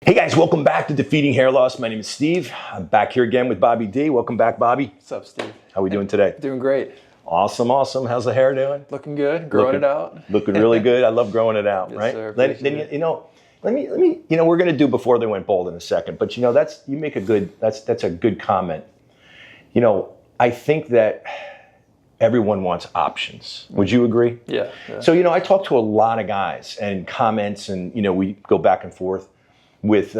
Hey guys, welcome back to Defeating Hair Loss. My name is Steve. I'm back here again with Bobby D. Welcome back, Bobby. What's up, Steve? How are we doing today? Doing great. Awesome. How's the hair doing? Looking good. Growing it out. Looking really good. I love growing it out, Yes, right? sir. Then Appreciate it. let me we're going to do before they went bald in a second, but that's a good comment. I think that everyone wants options. Would you agree? Yeah. So, I talk to a lot of guys and comments and, we go back and forth with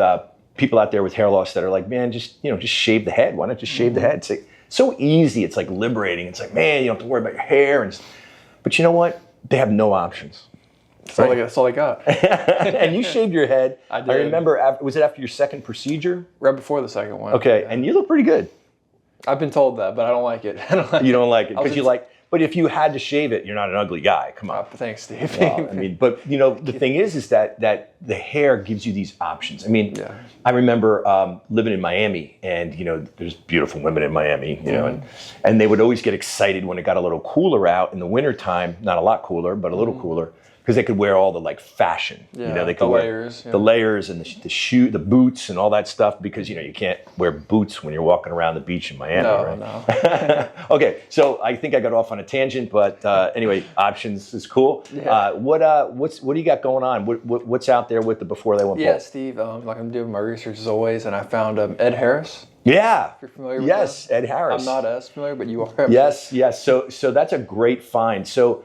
people out there with hair loss that are like, man, just shave the head. Why not just shave the head? It's like, so easy. It's like liberating. It's like, man, you don't have to worry about your hair. But you know what? They have no options. That's all I got. And you shaved your head. I did. I remember, was it after your second procedure? Right before the second one. Okay. Yeah. And you look pretty good. I've been told that, but I don't like it. You don't like it because but if you had to shave it, you're not an ugly guy. Come on. Thanks, Steve. Well, but the thing is that the hair gives you these options. I remember living in Miami, and there's beautiful women in Miami, and they would always get excited when it got a little cooler out in the wintertime. Not a lot cooler, but a little cooler. Because they could wear all the fashion, they could wear the layers and the boots and all that stuff. Because you can't wear boots when you're walking around the beach in Miami, right? No. Okay, so I think I got off on a tangent, but anyway, options is cool. Yeah. What do you got going on? What's out there with the before they went bald? Yeah, Steve. I'm doing my research as always, and I found Ed Harris. Yeah. If you're familiar with Yes, that. Ed Harris. I'm not as familiar, but you are. Yes. So that's a great find. So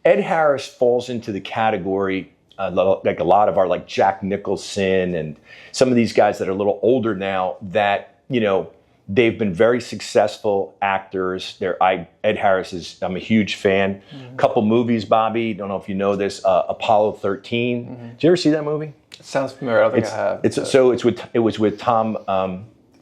Ed Harris falls into the category like a lot of our Jack Nicholson and some of these guys that are a little older now that they've been very successful actors. Ed Harris I'm a huge fan. Mm-hmm. Couple movies, Bobby. Don't know if you know this. Apollo 13. Mm-hmm. Did you ever see that movie? It sounds familiar. I don't think I have. It was with Tom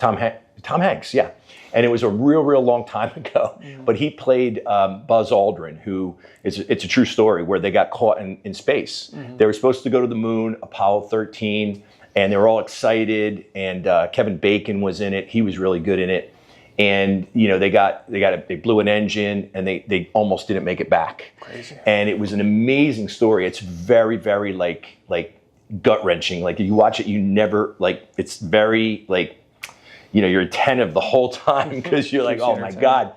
Hanks. Yeah. And it was a real long time ago. Mm-hmm. But he played Buzz Aldrin, who it's a true story where they got caught in space. Mm-hmm. They were supposed to go to the moon, Apollo 13, and they were all excited. And Kevin Bacon was in it. He was really good in it. And they blew an engine, and they almost didn't make it back. Crazy. And it was an amazing story. It's very very like gut wrenching. Like you watch it, you never it's very you're attentive the whole time because you're like, oh my God.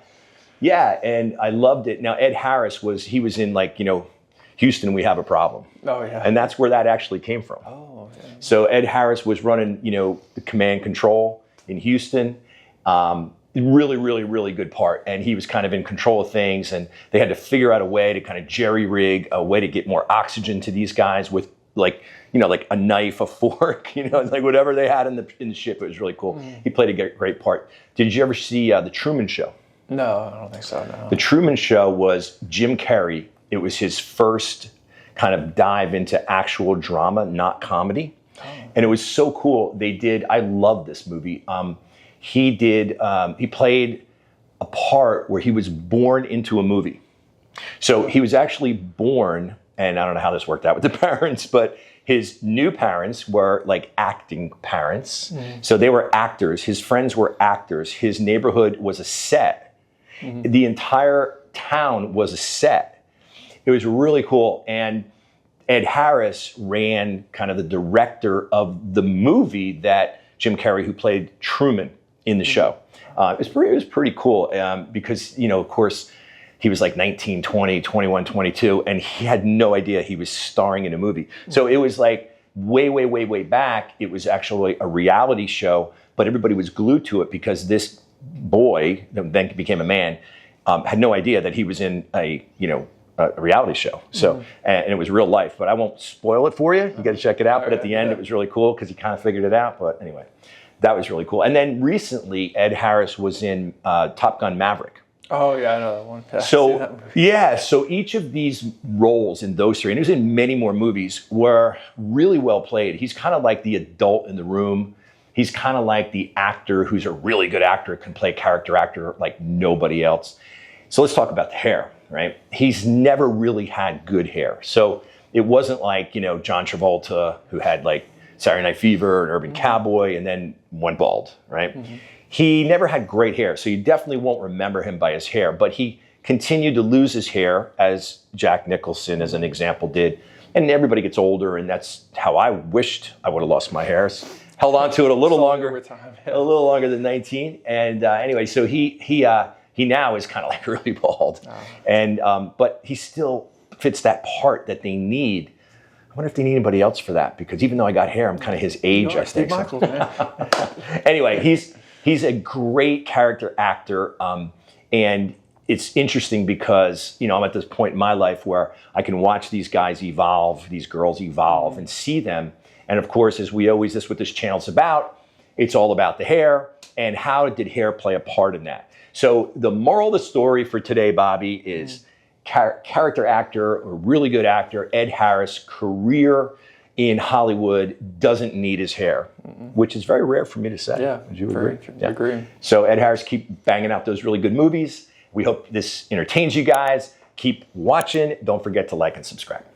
Yeah, and I loved it. Now, Ed Harris was in Houston, we have a problem. Oh, yeah. And that's where that actually came from. Oh, yeah. So Ed Harris was running, the command control in Houston. Really good part. And he was kind of in control of things. And they had to figure out a way to kind of jerry-rig a way to get more oxygen to these guys with like a knife, a fork, whatever they had in the ship. It was really cool. Mm. He played a great part. Did you ever see The Truman Show? No, I don't think so, no. The Truman Show was Jim Carrey. It was his first kind of dive into actual drama, not comedy. Oh. And it was so cool. I love this movie. He played a part where he was born into a movie. So he was actually born, and I don't know how this worked out with the parents, but his new parents were acting parents. Mm. So they were actors. His friends were actors. His neighborhood was a set. Mm-hmm. The entire town was a set. It was really cool. And Ed Harris ran kind of the director of the movie that Jim Carrey, who played Truman in the show. It was pretty cool because, of course, he was 19, 20, 21, 22, and he had no idea he was starring in a movie. So it was way back. It was actually a reality show, but everybody was glued to it because this boy, then became a man, had no idea that he was in a reality show. So, and it was real life, but I won't spoil it for you. You got to check it out. But at the end, it was really cool because he kind of figured it out. But anyway, that was really cool. And then recently, Ed Harris was in Top Gun Maverick. Oh, yeah, I know that one. So each of these roles in those three, and he was in many more movies, were really well played. He's kind of like the adult in the room. He's kind of like the actor who's a really good actor, can play character actor like nobody else. So let's talk about the hair, right? He's never really had good hair. So it wasn't like, John Travolta, who had Saturday Night Fever and Urban Cowboy and then went bald, right? Mm-hmm. He never had great hair, so you definitely won't remember him by his hair, but he continued to lose his hair, as Jack Nicholson, as an example, did. And everybody gets older, and that's how I wished I would have lost my hair. held on to it a little Slowly longer, over time, a little longer than 19. And anyway, so he now is kind of like really bald, and but he still fits that part that they need. I wonder if they need anybody else for that, because even though I got hair, I'm kind of his age. I Steve think. Michaels, man. Anyway, he's a great character actor, and it's interesting because I'm at this point in my life where I can watch these guys evolve, these girls evolve, and see them. And of course, as we always, that's what this channel's about. It's all about the hair, and how did hair play a part in that? So the moral of the story for today, Bobby, is character actor, a really good actor, Ed Harris, career in Hollywood, doesn't need his hair, which is very rare for me to say. Yeah, would you agree? I agree. So Ed Harris, keep banging out those really good movies. We hope this entertains you guys. Keep watching. Don't forget to like and subscribe.